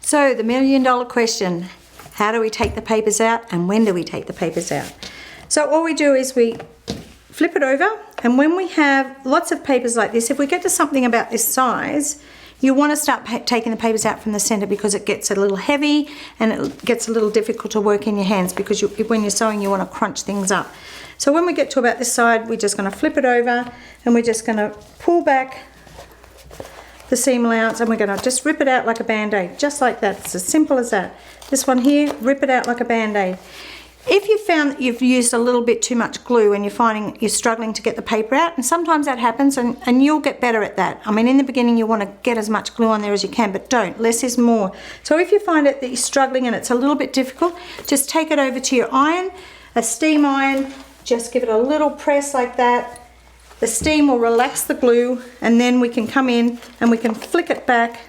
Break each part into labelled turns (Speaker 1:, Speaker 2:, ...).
Speaker 1: So the $1,000,000 question, how do we take the papers out and when do we take the papers out? So all we do is we flip it over, and when we have lots of papers like this, if we get to something about this size, you want to start taking the papers out from the center because it gets a little heavy and it gets a little difficult to work in your hands because when you're sewing you want to crunch things up. So when we get to about this side, we're just going to flip it over and we're just going to pull back the seam allowance and we're going to just rip it out like a band-aid, just like that. It's as simple as that. This one here, rip it out like a band-aid. If you found that you've used a little bit too much glue and you're finding you're struggling to get the paper out, and sometimes that happens, and you'll get better at that. I mean, in the beginning you want to get as much glue on there as you can, but don't. Less is more. So if you find it that you're struggling and it's a little bit difficult, just take it over to your iron, a steam iron, just give it a little press like that. The steam will relax the glue, and then we can come in and we can flick it back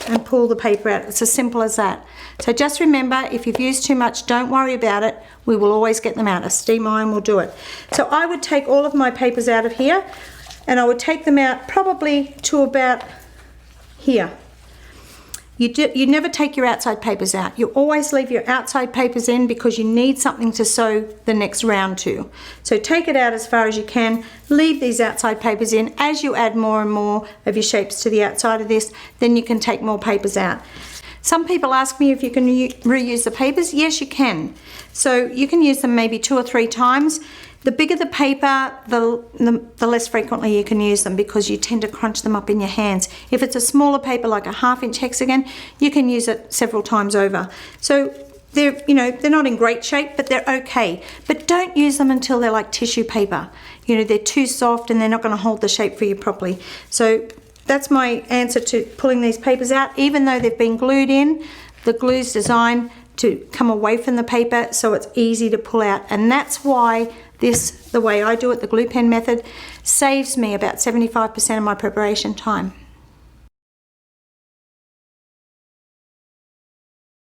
Speaker 1: and pull the paper out. It's as simple as that. So just remember, if you've used too much, don't worry about it. We will always get them out. A steam iron will do it. So I would take all of my papers out of here, and I would take them out probably to about here. You never take your outside papers out. You always leave your outside papers in because you need something to sew the next round to. So take it out as far as you can. Leave these outside papers in. As you add more and more of your shapes to the outside of this, then you can take more papers out. Some people ask me if you can reuse the papers. Yes, you can. So you can use them maybe 2 or 3 times. The bigger the paper, the less frequently you can use them because you tend to crunch them up in your hands. If it's a smaller paper like a 1/2-inch hexagon, you can use it several times over. So they're not in great shape, but they're okay. But don't use them until they're like tissue paper. They're too soft and they're not going to hold the shape for you properly. So that's my answer to pulling these papers out. Even though they've been glued in, the glue's designed to come away from the paper so it's easy to pull out. And that's why the way I do it, the glue pen method, saves me about 75% of my preparation time.